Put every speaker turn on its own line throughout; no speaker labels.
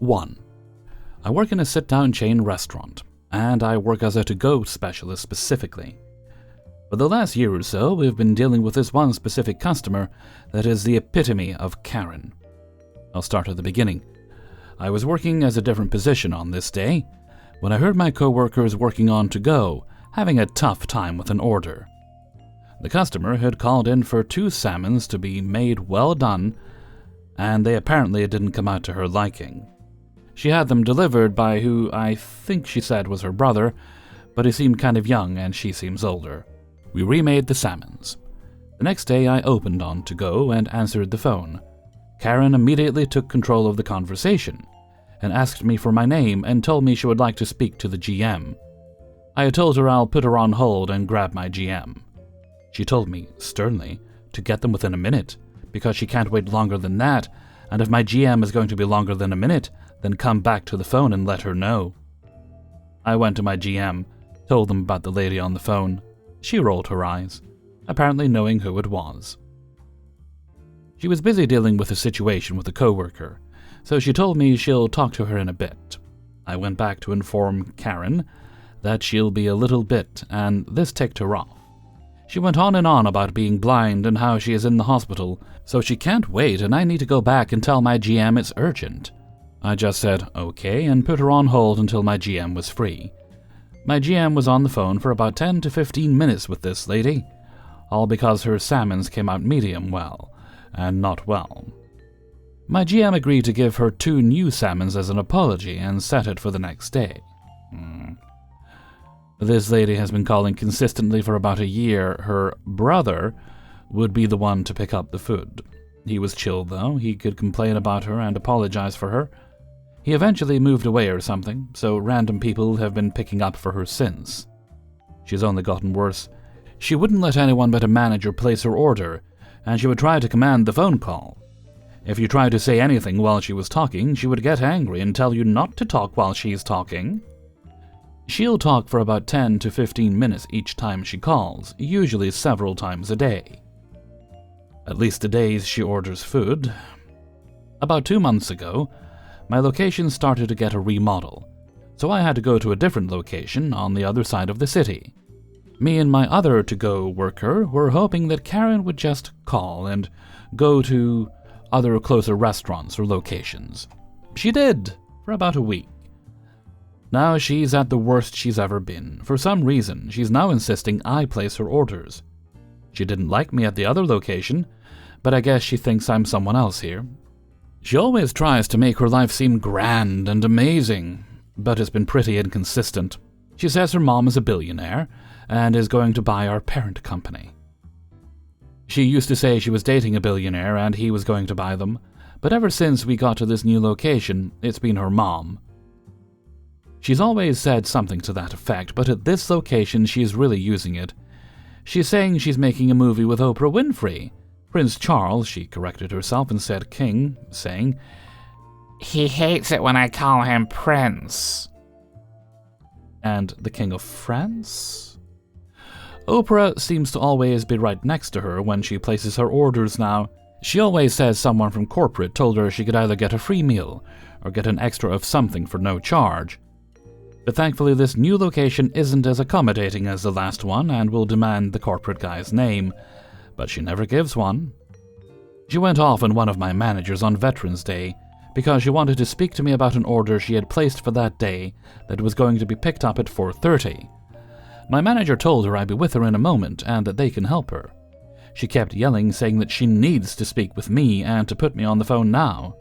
1. I work in a sit-down chain restaurant, and I work as a to-go specialist specifically. For the last year or so, we've been dealing with this one specific customer that is the epitome of Karen. I'll start at the beginning. I was working as a different position on this day when I heard my co-workers working on to-go having a tough time with an order. The customer had called in for 2 salmons to be made well done, and they apparently didn't come out to her liking. She had them delivered by who I think she said was her brother, but he seemed kind of young and she seems older. We remade the salmons. The next day I opened on to-go and answered the phone. Karen immediately took control of the conversation and asked me for my name and told me she would like to speak to the GM. I had told her I'll put her on hold and grab my GM. She told me, sternly, to get them within a minute, because she can't wait longer than that, and if my GM is going to be longer than a minute, then come back to the phone and let her know. I went to my GM, told them about the lady on the phone. She rolled her eyes, apparently knowing who it was. She was busy dealing with a situation with a coworker, so she told me she'll talk to her in a bit. I went back to inform Karen that she'll be a little bit, and this ticked her off. She went on and on about being blind and how she is in the hospital, so she can't wait and I need to go back and tell my GM it's urgent. I just said okay and put her on hold until my GM was free. My GM was on the phone for about 10 to 15 minutes with this lady, all because her salmons came out medium well, and not well. My GM agreed to give her 2 new salmons as an apology and set it for the next day. This lady has been calling consistently for about a year. Her brother would be the one to pick up the food. He was chill though, he could complain about her and apologize for her. He eventually moved away or something, so random people have been picking up for her since. She's only gotten worse. She wouldn't let anyone but a manager place her order, and she would try to command the phone call. If you tried to say anything while she was talking, she would get angry and tell you not to talk while she's talking. She'll talk for about 10 to 15 minutes each time she calls, usually several times a day. At least the days she orders food. About 2 months ago, my location started to get a remodel, so I had to go to a different location on the other side of the city. Me and my other to-go worker were hoping that Karen would just call and go to other closer restaurants or locations. She did, for about a week. Now she's at the worst she's ever been. For some reason, she's now insisting I place her orders. She didn't like me at the other location, but I guess she thinks I'm someone else here. She always tries to make her life seem grand and amazing, but it's been pretty inconsistent. She says her mom is a billionaire and is going to buy our parent company. She used to say she was dating a billionaire and he was going to buy them, but ever since we got to this new location, it's been her mom. She's always said something to that effect, but at this location she's really using it. She's saying she's making a movie with Oprah Winfrey. Prince Charles, she corrected herself and said King, saying, "He hates it when I call him Prince." And the King of France? Oprah seems to always be right next to her when she places her orders now. She always says someone from corporate told her she could either get a free meal or get an extra of something for no charge. But thankfully this new location isn't as accommodating as the last one and will demand the corporate guy's name, but she never gives one. She went off on one of my managers on Veterans Day because she wanted to speak to me about an order she had placed for that day that was going to be picked up at 4:30. My manager told her I'd be with her in a moment and that they can help her. She kept yelling, saying that she needs to speak with me and to put me on the phone now.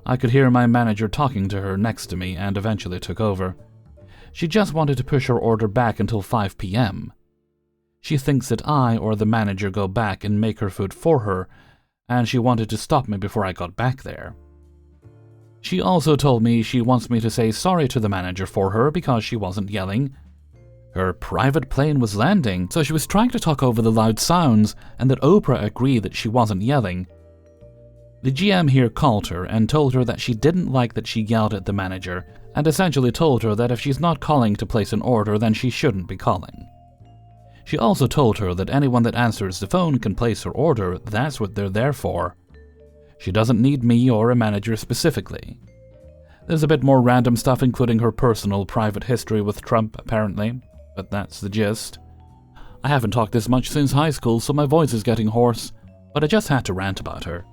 I could hear my manager talking to her next to me and eventually took over. She just wanted to push her order back until 5 p.m. She thinks that I or the manager go back and make her food for her, and she wanted to stop me before I got back there. She also told me she wants me to say sorry to the manager for her because she wasn't yelling. Her private plane was landing, so she was trying to talk over the loud sounds, and that Oprah agreed that she wasn't yelling. The GM here called her and told her that she didn't like that she yelled at the manager, and essentially told her that if she's not calling to place an order, then she shouldn't be calling. She also told her that anyone that answers the phone can place her order, that's what they're there for. She doesn't need me or a manager specifically. There's a bit more random stuff, including her personal private history with Trump, apparently, but that's the gist. I haven't talked this much since high school, so my voice is getting hoarse, but I just had to rant about her,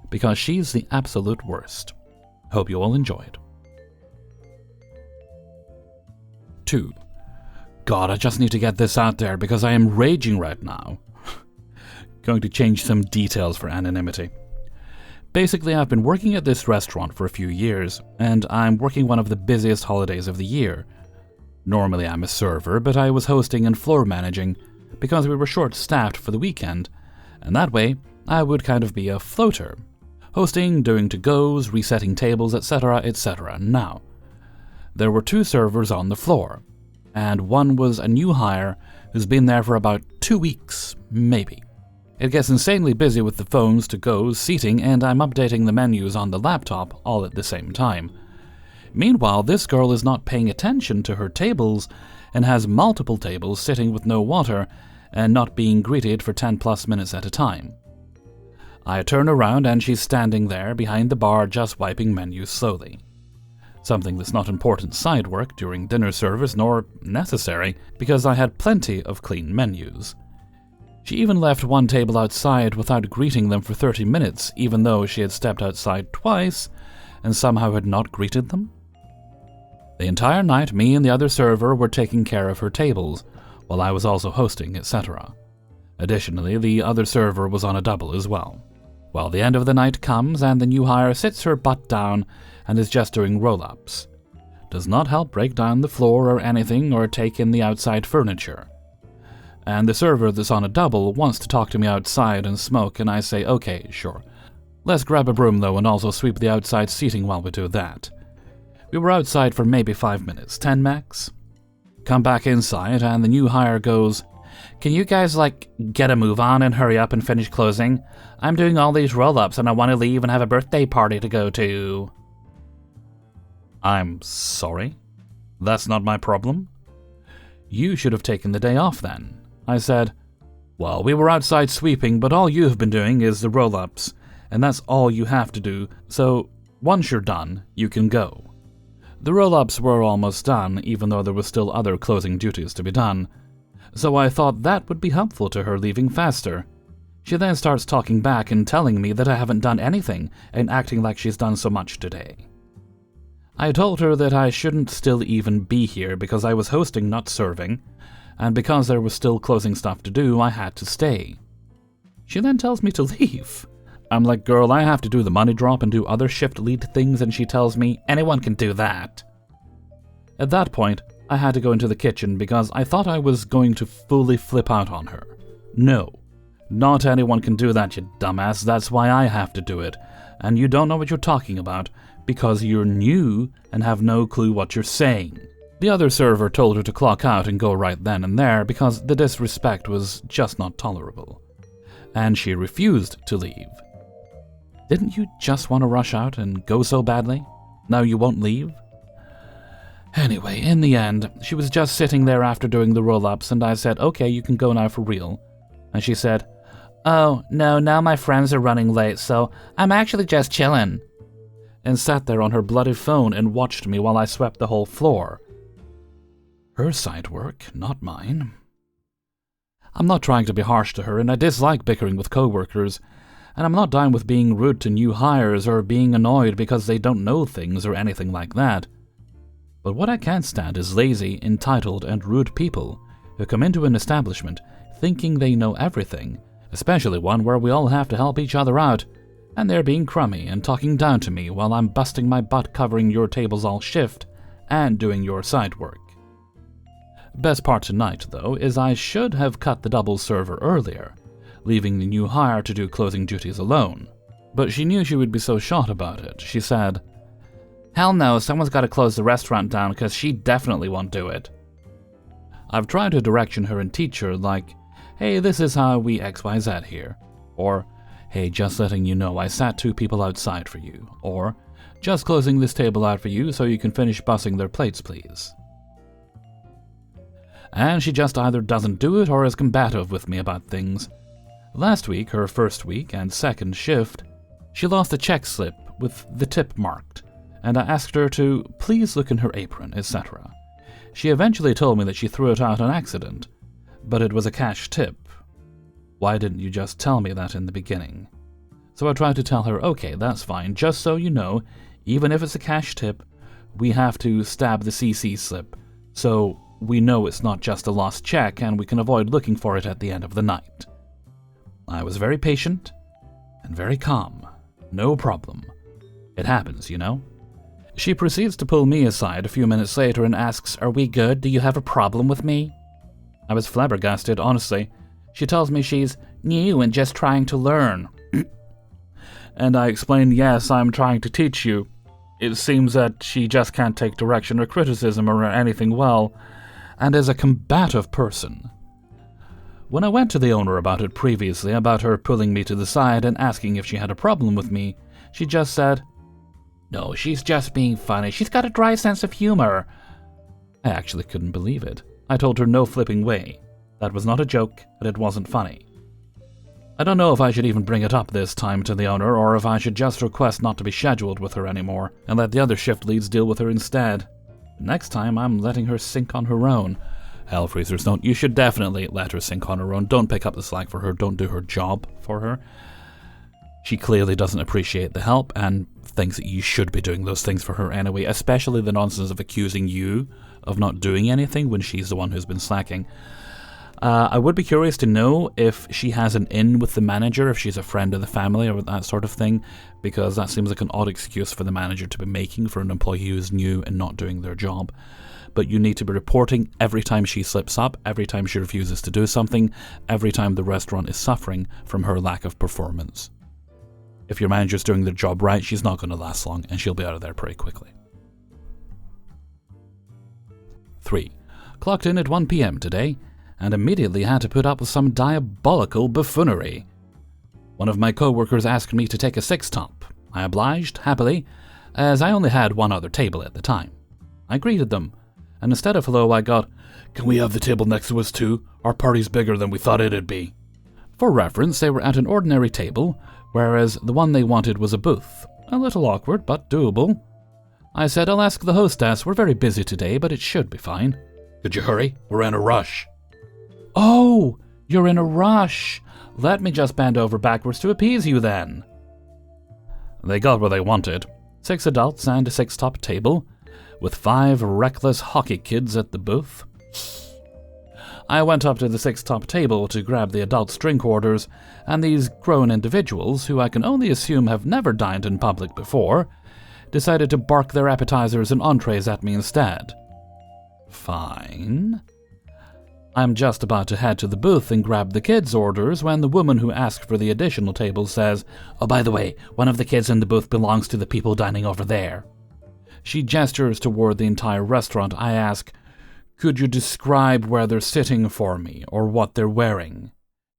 because she's the absolute worst. Hope you all enjoyed. 2. God, I just need to get this out there because I am raging right now. Going to change some details for anonymity. Basically, I've been working at this restaurant for a few years, and I'm working one of the busiest holidays of the year. Normally I'm a server, but I was hosting and floor managing because we were short-staffed for the weekend, and that way I would kind of be a floater. Hosting, doing to-goes, resetting tables, etc., etc. Now, there were 2 servers on the floor, and one was a new hire who's been there for about 2 weeks, maybe. It gets insanely busy with the phones, to-goes, seating, and I'm updating the menus on the laptop all at the same time. Meanwhile, this girl is not paying attention to her tables and has multiple tables sitting with no water and not being greeted for 10+ minutes at a time. I turn around and she's standing there behind the bar just wiping menus slowly. Something that's not important side work during dinner service nor necessary because I had plenty of clean menus. She even left one table outside without greeting them for 30 minutes, even though she had stepped outside twice and somehow had not greeted them. The entire night, me and the other server were taking care of her tables, while I was also hosting, etc. Additionally, the other server was on a double as well. Well, the end of the night comes and the new hire sits her butt down and is just doing roll-ups. Does not help break down the floor or anything or take in the outside furniture. And the server that's on a double wants to talk to me outside and smoke, and I say, okay, sure. Let's grab a broom though and also sweep the outside seating while we do that. We were outside for maybe 5 minutes, 10 max. Come back inside and the new hire goes, "Can you guys, get a move on and hurry up and finish closing? I'm doing all these roll-ups and I want to leave and have a birthday party to go to." I'm sorry? That's not my problem? You should have taken the day off then. I said, well, we were outside sweeping, but all you have been doing is the roll-ups, and that's all you have to do, so once you're done, you can go. The roll-ups were almost done, even though there were still other closing duties to be done, so I thought that would be helpful to her leaving faster. She then starts talking back and telling me that I haven't done anything and acting like she's done so much today. I told her that I shouldn't still even be here because I was hosting, not serving, and because there was still closing stuff to do, I had to stay. She then tells me to leave. I'm like, girl, I have to do the money drop and do other shift lead things, and she tells me, anyone can do that. At that point, I had to go into the kitchen because I thought I was going to fully flip out on her. No, not anyone can do that, you dumbass, that's why I have to do it, and you don't know what you're talking about because you're new and have no clue what you're saying. The other server told her to clock out and go right then and there because the disrespect was just not tolerable. And she refused to leave. Didn't you just want to rush out and go so badly? Now you won't leave? Anyway, in the end, she was just sitting there after doing the roll-ups and I said, okay, you can go now for real. And she said, oh, no, now my friends are running late, so I'm actually just chillin'. And sat there on her bloody phone and watched me while I swept the whole floor. Her side work, not mine. I'm not trying to be harsh to her, and I dislike bickering with coworkers, and I'm not down with being rude to new hires or being annoyed because they don't know things or anything like that. But what I can't stand is lazy, entitled, and rude people who come into an establishment thinking they know everything, especially one where we all have to help each other out, and they're being crummy and talking down to me while I'm busting my butt covering your tables all shift and doing your side work. Best part tonight, though, is I should have cut the double server earlier, leaving the new hire to do closing duties alone. But she knew she would be so shot about it. She said, hell no, someone's got to close the restaurant down because she definitely won't do it. I've tried to direction her and teach her, like, hey, this is how we XYZ here. Or, hey, just letting you know I sat 2 people outside for you. Or, just closing this table out for you so you can finish bussing their plates, please. And she just either doesn't do it or is combative with me about things. Last week, her first week and second shift, she lost a check slip with the tip marked, and I asked her to please look in her apron, etc. She eventually told me that she threw it out on accident, but it was a cash tip. Why didn't you just tell me that in the beginning? So I tried to tell her, okay, that's fine, just so you know, even if it's a cash tip, we have to stab the CC slip, so we know it's not just a lost check and we can avoid looking for it at the end of the night. I was very patient and very calm. No problem. It happens, you know? She proceeds to pull me aside a few minutes later and asks, "Are we good? Do you have a problem with me?" I was flabbergasted, honestly. She tells me she's new and just trying to learn. And I explained, yes, I'm trying to teach you. It seems that she just can't take direction or criticism or anything well, and is a combative person. When I went to the owner about it previously, about her pulling me to the side and asking if she had a problem with me, she just said, "No, she's just being funny. She's got a dry sense of humor." I actually couldn't believe it. I told her no flipping way. That was not a joke, and it wasn't funny. I don't know if I should even bring it up this time to the owner, or if I should just request not to be scheduled with her anymore, and let the other shift leads deal with her instead. Next time, I'm letting her sink on her own. Hell, freezers, don't. You should definitely let her sink on her own. Don't pick up the slack for her. Don't do her job for her. She clearly doesn't appreciate the help, and thinks that you should be doing those things for her anyway, especially the nonsense of accusing you of not doing anything when she's the one who's been slacking. I would be curious to know if she has an in with the manager, if she's a friend of the family or that sort of thing, because that seems like an odd excuse for the manager to be making for an employee who is new and not doing their job. But you need to be reporting every time she slips up, every time she refuses to do something, every time the restaurant is suffering from her lack of performance. If your manager's doing their job right, she's not going to last long, and she'll be out of there pretty quickly. 3. Clocked in at 1 p.m. today, and immediately had to put up with some diabolical buffoonery. One of my co-workers asked me to take a 6-top. I obliged, happily, as I only had one other table at the time. I greeted them, and instead of hello I got, "Can we have the table next to us too? Our party's bigger than we thought it'd be." For reference, they were at an ordinary table, whereas the one they wanted was a booth. A little awkward, but doable. I said, "I'll ask the hostess. We're very busy today, but it should be fine." "Could you hurry? We're in a rush." "Oh, you're in a rush. Let me just bend over backwards to appease you then." They got what they wanted. 6 adults and a 6-top table, with 5 reckless hockey kids at the booth. I went up to the 6-top table to grab the adults' drink orders, and these grown individuals, who I can only assume have never dined in public before, decided to bark their appetizers and entrees at me instead. Fine. I'm just about to head to the booth and grab the kids' orders when the woman who asked for the additional table says, "Oh, by the way, one of the kids in the booth belongs to the people dining over there." She gestures toward the entire restaurant. I ask, "Could you describe where they're sitting for me, or what they're wearing?"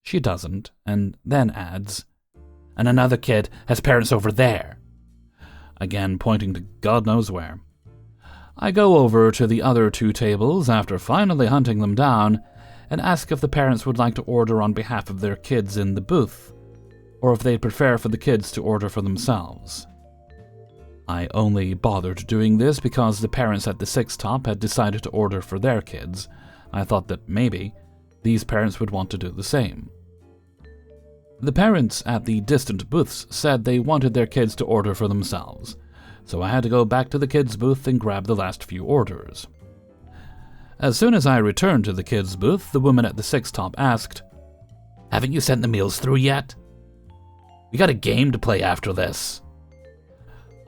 She doesn't, and then adds, "And another kid has parents over there." Again pointing to God knows where. I go over to the other 2 tables after finally hunting them down and ask if the parents would like to order on behalf of their kids in the booth, or if they'd prefer for the kids to order for themselves. I only bothered doing this because the parents at the 6-top had decided to order for their kids. I thought that maybe these parents would want to do the same. The parents at the distant booths said they wanted their kids to order for themselves, so I had to go back to the kids' booth and grab the last few orders. As soon as I returned to the kids' booth, the woman at the 6-top asked, "Haven't you sent the meals through yet? We got a game to play after this."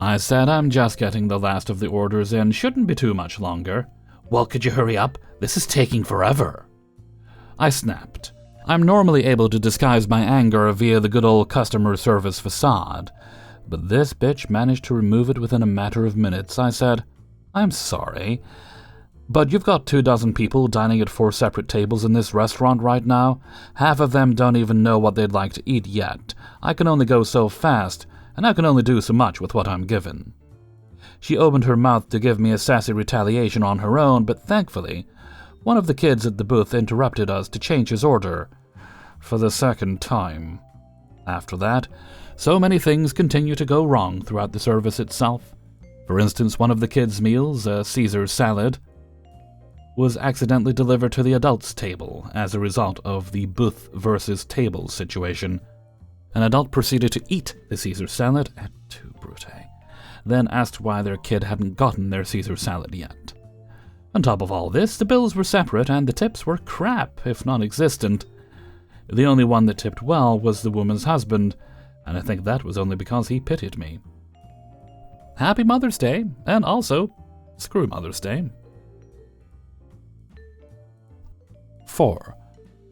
I said, "I'm just getting the last of the orders in, shouldn't be too much longer." "Well, could you hurry up? This is taking forever." I snapped. I'm normally able to disguise my anger via the good old customer service facade, but this bitch managed to remove it within a matter of minutes. I said, "I'm sorry, but you've got 24 people dining at 4 separate tables in this restaurant right now. Half of them don't even know what they'd like to eat yet. I can only go so fast, and I can only do so much with what I'm given." She opened her mouth to give me a sassy retaliation on her own, but thankfully, one of the kids at the booth interrupted us to change his order for the 2nd time. After that, so many things continue to go wrong throughout the service itself. For instance, one of the kids' meals, a Caesar salad, was accidentally delivered to the adults' table as a result of the booth versus table situation. An adult proceeded to eat the Caesar salad et tu, Brute, then asked why their kid hadn't gotten their Caesar salad yet. On top of all this, the bills were separate and the tips were crap, if non-existent. The only one that tipped well was the woman's husband, and I think that was only because he pitied me. Happy Mother's Day, and also, screw Mother's Day. 4.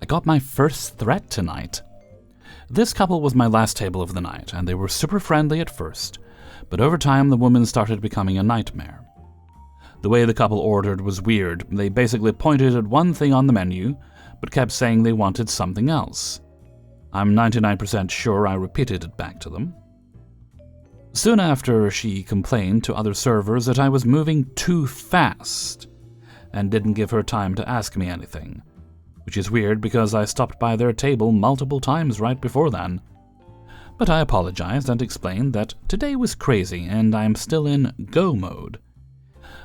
I got my first threat tonight. This couple was my last table of the night, and they were super friendly at first, but over time the woman started becoming a nightmare. The way the couple ordered was weird. They basically pointed at one thing on the menu, but kept saying they wanted something else. I'm 99% sure I repeated it back to them. Soon after, she complained to other servers that I was moving too fast, and didn't give her time to ask me anything, which is weird because I stopped by their table multiple times right before then. But I apologized and explained that today was crazy and I'm still in go mode.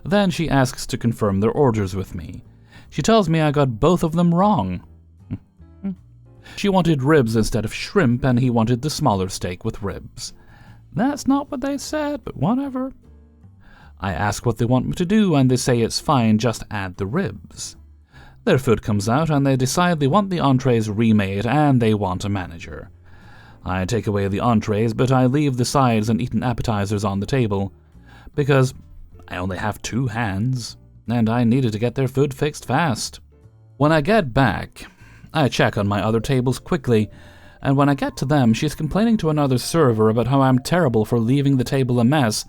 Then she asks to confirm their orders with me. She tells me I got both of them wrong. She wanted ribs instead of shrimp, and he wanted the smaller steak with ribs. That's not what they said, but whatever. I ask what they want me to do, and they say it's fine, just add the ribs. Their food comes out, and they decide they want the entrees remade, and they want a manager. I take away the entrees, but I leave the sides and eaten appetizers on the table, because I only have 2 hands, and I needed to get their food fixed fast. When I get back, I check on my other tables quickly, and when I get to them, she's complaining to another server about how I'm terrible for leaving the table a mess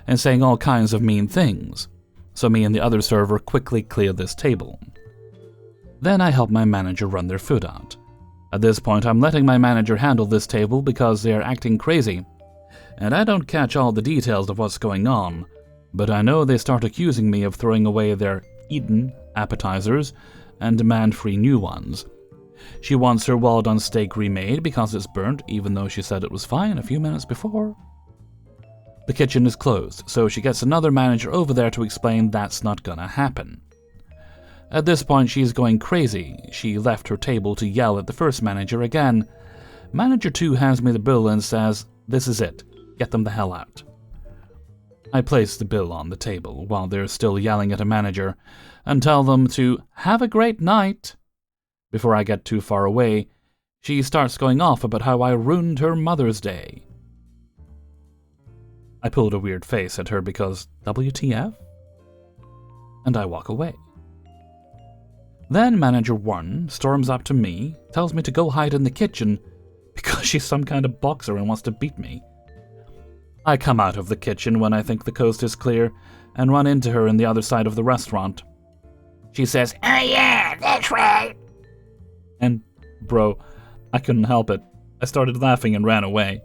and saying all kinds of mean things. So me and the other server quickly clear this table. Then I help my manager run their food out. At this point, I'm letting my manager handle this table because they are acting crazy, and I don't catch all the details of what's going on, but I know they start accusing me of throwing away their eaten appetizers and demand free new ones. She wants her well-done steak remade because it's burnt, even though she said it was fine a few minutes before. The kitchen is closed, so she gets another manager over there to explain that's not gonna happen. At this point, she's going crazy. She left her table to yell at the first manager again. Manager 2 hands me the bill and says, "This is it. Get them the hell out." I place the bill on the table while they're still yelling at a manager and tell them to have a great night. Before I get too far away, she starts going off about how I ruined her Mother's Day. I pulled a weird face at her because WTF? And I walk away. Then Manager 1 storms up to me, tells me to go hide in the kitchen because she's some kind of boxer and wants to beat me. I come out of the kitchen when I think the coast is clear and run into her in the other side of the restaurant. She says, "Oh yeah, that's right." And, bro, I couldn't help it. I started laughing and ran away.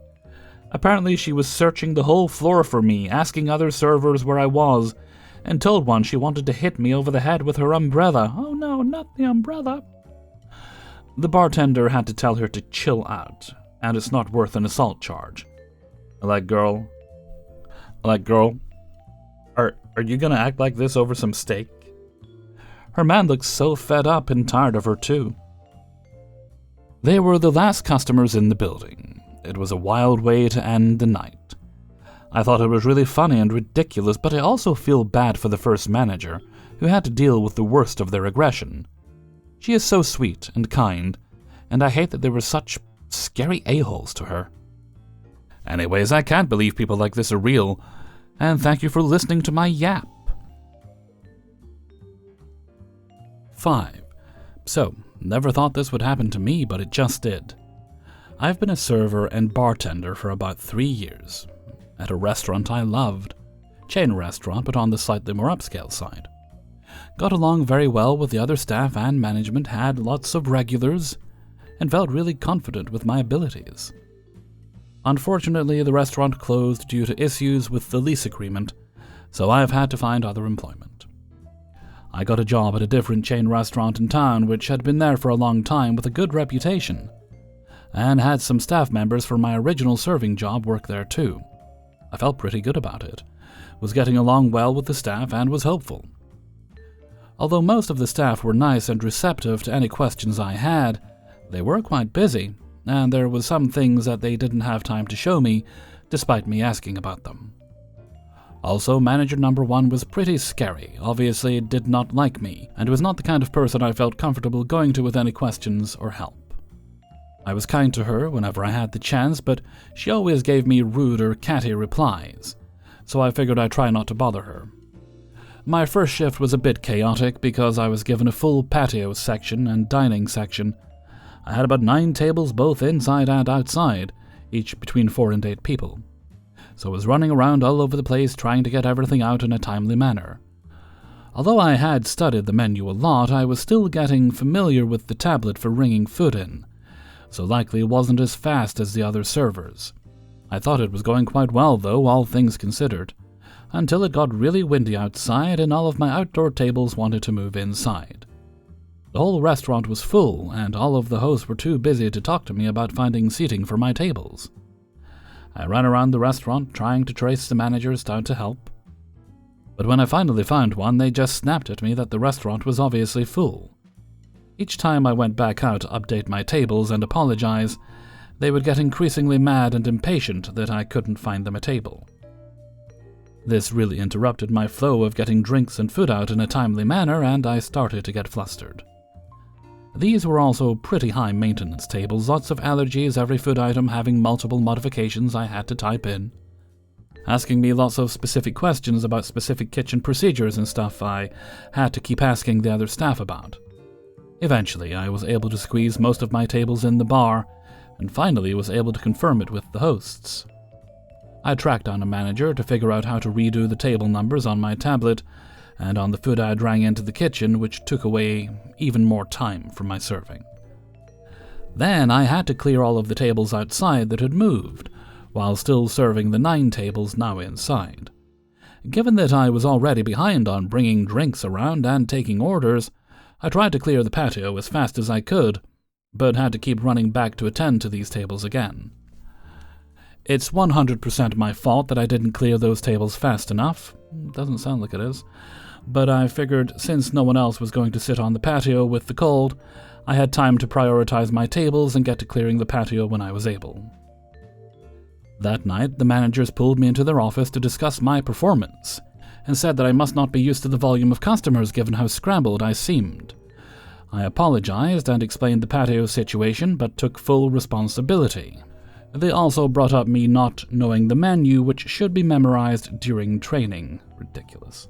Apparently she was searching the whole floor for me, asking other servers where I was, and told one she wanted to hit me over the head with her umbrella. Oh no, not the umbrella. The bartender had to tell her to chill out, and it's not worth an assault charge. Girl, are you gonna act like this over some steak? Her man looks so fed up and tired of her too. They were the last customers in the building. It was a wild way to end the night. I thought it was really funny and ridiculous, but I also feel bad for the first manager, who had to deal with the worst of their aggression. She is so sweet and kind, and I hate that there were such scary a-holes to her. Anyways, I can't believe people like this are real, and thank you for listening to my yap. 5. So, never thought this would happen to me, but it just did. I've been a server and bartender for about 3 years, at a restaurant I loved. Chain restaurant, but on the slightly more upscale side. Got along very well with the other staff and management, had lots of regulars, and felt really confident with my abilities. Unfortunately, the restaurant closed due to issues with the lease agreement, so I've had to find other employment. I got a job at a different chain restaurant in town which had been there for a long time with a good reputation, and had some staff members from my original serving job work there too. I felt pretty good about it, was getting along well with the staff and was hopeful. Although most of the staff were nice and receptive to any questions I had, they were quite busy, and there was some things that they didn't have time to show me, despite me asking about them. Also, manager number 1 was pretty scary, obviously did not like me, and was not the kind of person I felt comfortable going to with any questions or help. I was kind to her whenever I had the chance, but she always gave me rude or catty replies, so I figured I'd try not to bother her. My first shift was a bit chaotic because I was given a full patio section and dining section. I had about 9 tables both inside and outside, each between 4 and 8 people. So I was running around all over the place trying to get everything out in a timely manner. Although I had studied the menu a lot, I was still getting familiar with the tablet for ringing food in, so likely it wasn't as fast as the other servers. I thought it was going quite well though, all things considered, until it got really windy outside and all of my outdoor tables wanted to move inside. The whole restaurant was full, and all of the hosts were too busy to talk to me about finding seating for my tables. I ran around the restaurant trying to trace the managers down to help. But when I finally found one, they just snapped at me that the restaurant was obviously full. Each time I went back out to update my tables and apologize, they would get increasingly mad and impatient that I couldn't find them a table. This really interrupted my flow of getting drinks and food out in a timely manner, and I started to get flustered. These were also pretty high-maintenance tables, lots of allergies, every food item having multiple modifications I had to type in, asking me lots of specific questions about specific kitchen procedures and stuff I had to keep asking the other staff about. Eventually, I was able to squeeze most of my tables in the bar, and finally was able to confirm it with the hosts. I tracked down a manager to figure out how to redo the table numbers on my tablet, and on the food I rang into the kitchen, which took away even more time from my serving. Then I had to clear all of the tables outside that had moved, while still serving the 9 tables now inside. Given that I was already behind on bringing drinks around and taking orders, I tried to clear the patio as fast as I could, but had to keep running back to attend to these tables again. It's 100% my fault that I didn't clear those tables fast enough. Doesn't sound like it is. But I figured since no one else was going to sit on the patio with the cold, I had time to prioritize my tables and get to clearing the patio when I was able. That night, the managers pulled me into their office to discuss my performance, and said that I must not be used to the volume of customers given how scrambled I seemed. I apologized and explained the patio situation, but took full responsibility. They also brought up me not knowing the menu, which should be memorized during training. Ridiculous.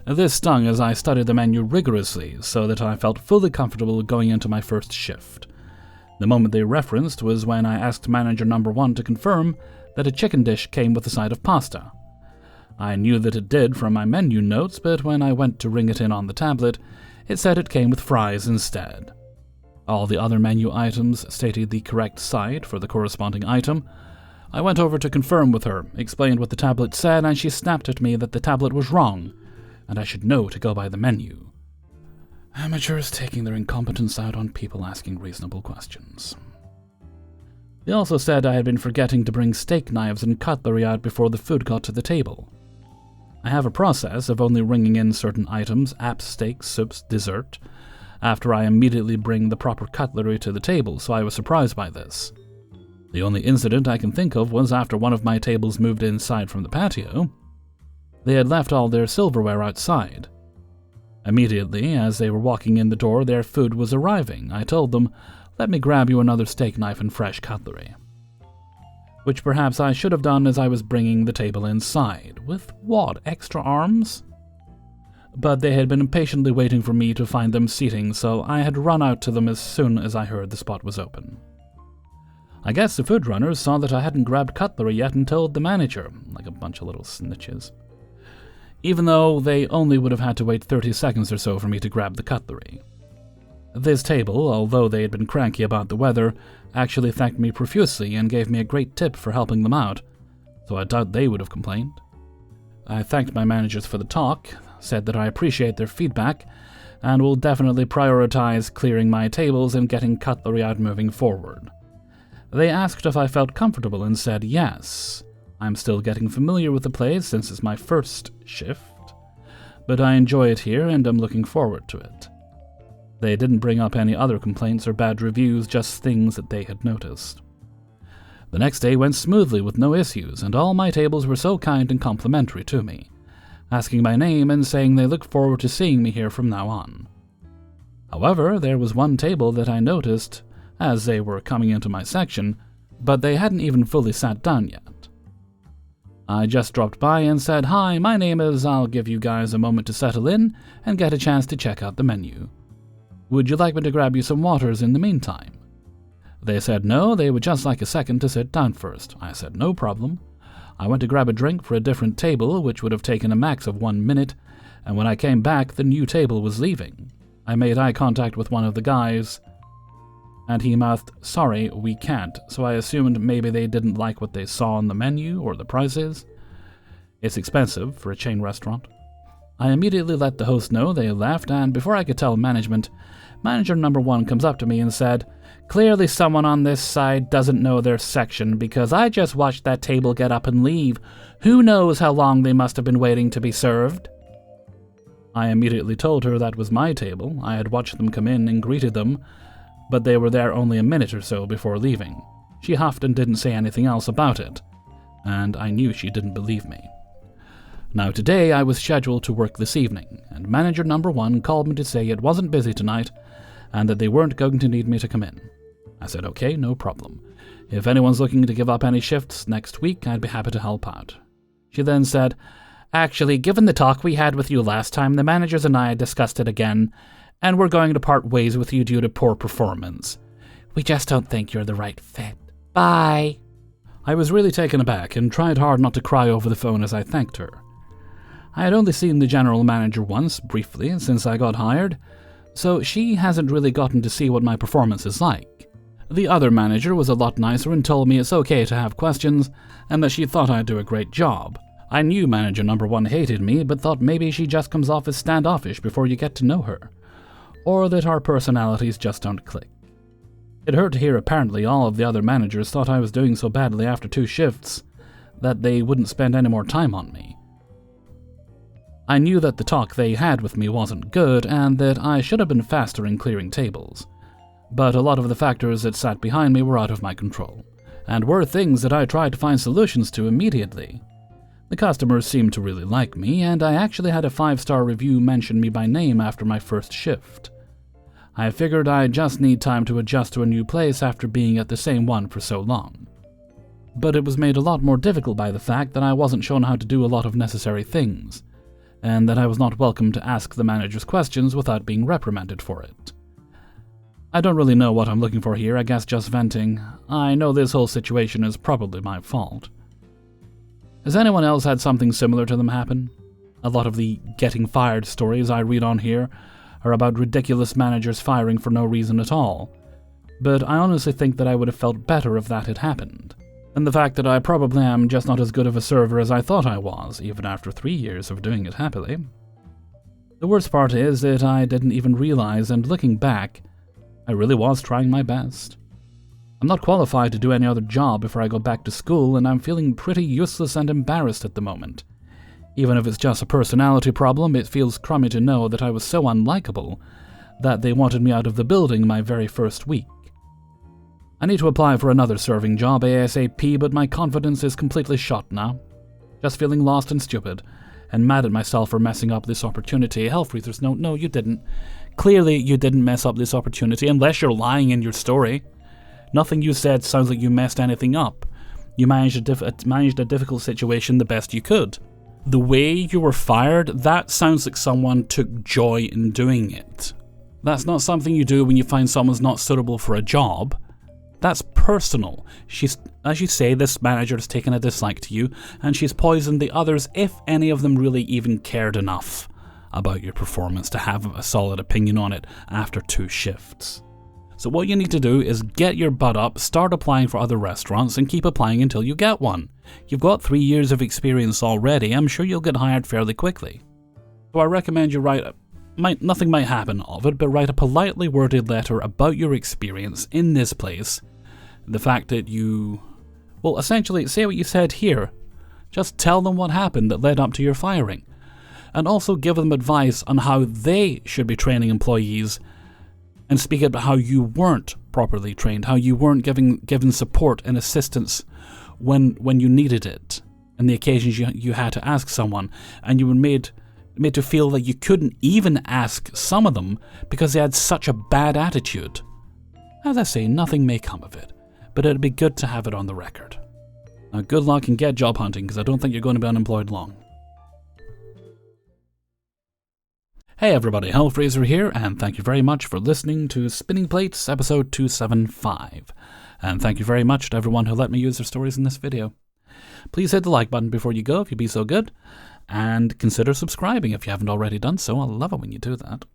This stung as I studied the menu rigorously, so that I felt fully comfortable going into my first shift. The moment they referenced was when I asked manager number 1 to confirm that a chicken dish came with a side of pasta. I knew that it did from my menu notes, but when I went to ring it in on the tablet, it said it came with fries instead. All the other menu items stated the correct side for the corresponding item. I went over to confirm with her, explained what the tablet said, and she snapped at me that the tablet was wrong, and I should know to go by the menu. Amateurs taking their incompetence out on people asking reasonable questions. They also said I had been forgetting to bring steak knives and cutlery out before the food got to the table. I have a process of only ringing in certain items, apps, steaks, soups, dessert, after I immediately bring the proper cutlery to the table, so I was surprised by this. The only incident I can think of was after one of my tables moved inside from the patio. They had left all their silverware outside. Immediately, as they were walking in the door, their food was arriving. I told them, "Let me grab you another steak knife and fresh cutlery." Which perhaps I should have done as I was bringing the table inside. With what, extra arms? But they had been impatiently waiting for me to find them seating, so I had run out to them as soon as I heard the spot was open. I guess the food runners saw that I hadn't grabbed cutlery yet and told the manager, like a bunch of little snitches. Even though they only would have had to wait 30 seconds or so for me to grab the cutlery. This table, although they had been cranky about the weather, actually thanked me profusely and gave me a great tip for helping them out, so I doubt they would have complained. I thanked my managers for the talk, said that I appreciate their feedback, and will definitely prioritize clearing my tables and getting cutlery out moving forward. They asked if I felt comfortable and said yes. I'm still getting familiar with the place since it's my first shift, but I enjoy it here and I'm looking forward to it. They didn't bring up any other complaints or bad reviews, just things that they had noticed. The next day went smoothly with no issues, and all my tables were so kind and complimentary to me, asking my name and saying they looked forward to seeing me here from now on. However, there was one table that I noticed as they were coming into my section, but they hadn't even fully sat down yet. I just dropped by and said, "Hi, my name is, I'll give you guys a moment to settle in and get a chance to check out the menu. Would you like me to grab you some waters in the meantime?" They said no, they would just like a second to sit down first. I said no problem. I went to grab a drink for a different table, which would have taken a max of 1 minute, and when I came back, the new table was leaving. I made eye contact with one of the guys, and he mouthed, "Sorry, we can't," so I assumed maybe they didn't like what they saw on the menu or the prices. It's expensive for a chain restaurant. I immediately let the host know they left, and before I could tell management, manager number 1 comes up to me and said, "Clearly someone on this side doesn't know their section, because I just watched that table get up and leave. Who knows how long they must have been waiting to be served?" I immediately told her that was my table. I had watched them come in and greeted them, but they were there only a minute or so before leaving. She huffed and didn't say anything else about it, and I knew she didn't believe me. Now today I was scheduled to work this evening, and manager number 1 called me to say it wasn't busy tonight, and that they weren't going to need me to come in. I said okay, no problem. If anyone's looking to give up any shifts next week, I'd be happy to help out. She then said, "Actually, given the talk we had with you last time, the managers and I discussed it again, and we're going to part ways with you due to poor performance. We just don't think you're the right fit. Bye." I was really taken aback and tried hard not to cry over the phone as I thanked her. I had only seen the general manager once, briefly, since I got hired, so she hasn't really gotten to see what my performance is like. The other manager was a lot nicer and told me it's okay to have questions, and that she thought I'd do a great job. I knew manager number 1 hated me, but thought maybe she just comes off as standoffish before you get to know her, or that our personalities just don't click. It hurt to hear apparently all of the other managers thought I was doing so badly after 2 shifts that they wouldn't spend any more time on me. I knew that the talk they had with me wasn't good, and that I should have been faster in clearing tables, but a lot of the factors that sat behind me were out of my control, and were things that I tried to find solutions to immediately. The customers seemed to really like me, and I actually had a 5-star review mention me by name after my first shift. I figured I'd just need time to adjust to a new place after being at the same one for so long. But it was made a lot more difficult by the fact that I wasn't shown how to do a lot of necessary things, and that I was not welcome to ask the managers questions without being reprimanded for it. I don't really know what I'm looking for here, I guess just venting. I know this whole situation is probably my fault. Has anyone else had something similar to them happen? A lot of the getting fired stories I read on here are about ridiculous managers firing for no reason at all, but I honestly think that I would have felt better if that had happened. And the fact that I probably am just not as good of a server as I thought I was, even after 3 years of doing it happily. The worst part is that I didn't even realize, and looking back, I really was trying my best. I'm not qualified to do any other job before I go back to school, and I'm feeling pretty useless and embarrassed at the moment. Even if it's just a personality problem, it feels crummy to know that I was so unlikable that they wanted me out of the building my very first week. I need to apply for another serving job ASAP, but my confidence is completely shot now. Just feeling lost and stupid, and mad at myself for messing up this opportunity. Hellfreezers, no, you didn't. Clearly, you didn't mess up this opportunity, unless you're lying in your story. Nothing you said sounds like you messed anything up. You managed a difficult situation the best you could. The way you were fired, that sounds like someone took joy in doing it. That's not something you do when you find someone's not suitable for a job. That's personal. As you say, this manager has taken a dislike to you, and she's poisoned the others, if any of them really even cared enough about your performance to have a solid opinion on it after 2 shifts. So what you need to do is get your butt up, start applying for other restaurants, and keep applying until you get one. You've got 3 years of experience already. I'm sure you'll get hired fairly quickly. So I recommend you nothing might happen of it, but write a politely worded letter about your experience in this place. The fact that essentially say what you said here. Just tell them what happened that led up to your firing. And also give them advice on how they should be training employees, and speak about how you weren't properly trained, how you weren't given support and assistance when you needed it, and the occasions you had to ask someone, and you were made to feel that you couldn't even ask some of them because they had such a bad attitude. As I say, nothing may come of it, but it'd be good to have it on the record. Now, good luck and get job hunting, because I don't think you're going to be unemployed long. Hey everybody, Hellfreezer here, and thank you very much for listening to Spinning Plates episode 275. And thank you very much to everyone who let me use their stories in this video. Please hit the like button before you go if you'd be so good, and consider subscribing if you haven't already done so. I love it when you do that.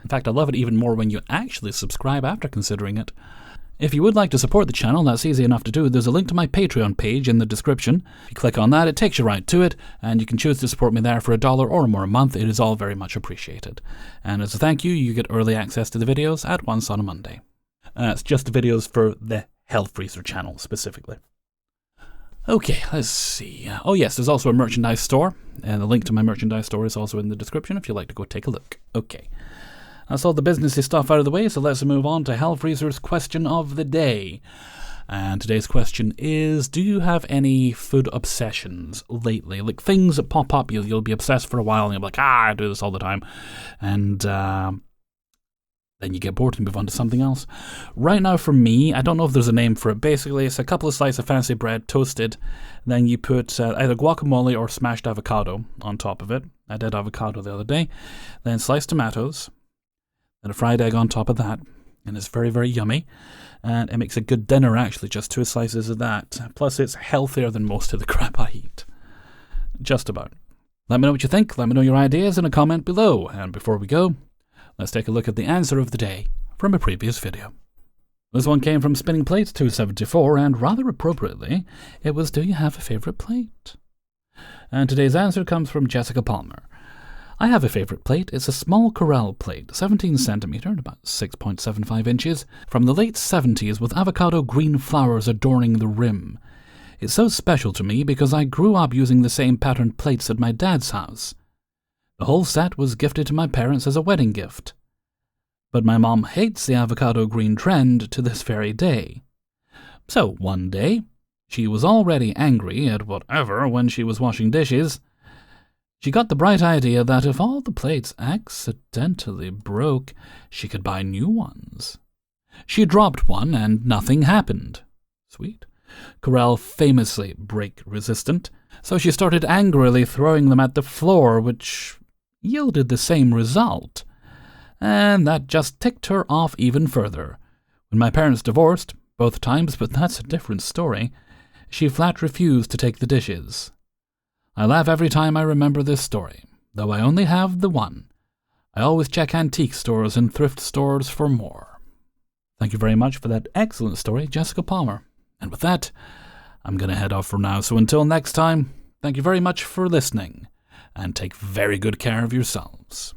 In fact, I love it even more when you actually subscribe after considering it. If you would like to support the channel, that's easy enough to do. There's a link to my Patreon page in the description. If you click on that, it takes you right to it, and you can choose to support me there for $1 or more a month. It is all very much appreciated. And as a thank you, you get early access to the videos at once on a Monday. It's just the videos for the Hellfreezer channel, specifically. Okay, let's see. Oh yes, there's also a merchandise store, and the link to my merchandise store is also in the description if you'd like to go take a look. Okay. That's all the businessy stuff out of the way, so let's move on to Hellfreezer's question of the day. And today's question is, do you have any food obsessions lately? Like things that pop up, you'll be obsessed for a while, and you'll be like, I do this all the time. And then you get bored and move on to something else. Right now for me, I don't know if there's a name for it. Basically, it's a couple of slices of fancy bread toasted. Then you put either guacamole or smashed avocado on top of it. I did avocado the other day. Then sliced tomatoes. And a fried egg on top of that, and it's very, very yummy, and it makes a good dinner actually, just 2 slices of that, plus it's healthier than most of the crap I eat. Just about. Let me know what you think, let me know your ideas in a comment below, and before we go, let's take a look at the answer of the day from a previous video. This one came from Spinning Plates 274, and rather appropriately, it was, do you have a favourite plate? And today's answer comes from Jessica Palmer. I have a favourite plate. It's a small corral plate, 17 centimetre and about 6.75 inches, from the late 70s with avocado green flowers adorning the rim. It's so special to me because I grew up using the same patterned plates at my dad's house. The whole set was gifted to my parents as a wedding gift. But my mom hates the avocado green trend to this very day. So one day, she was already angry at whatever when she was washing dishes. She got the bright idea that if all the plates accidentally broke, she could buy new ones. She dropped one and nothing happened. Sweet. Corral famously break-resistant, so she started angrily throwing them at the floor, which yielded the same result. And that just ticked her off even further. When my parents divorced, both times, but that's a different story, she flat refused to take the dishes. I laugh every time I remember this story, though I only have the one. I always check antique stores and thrift stores for more. Thank you very much for that excellent story, Jessica Palmer. And with that, I'm going to head off for now. So until next time, thank you very much for listening, and take very good care of yourselves.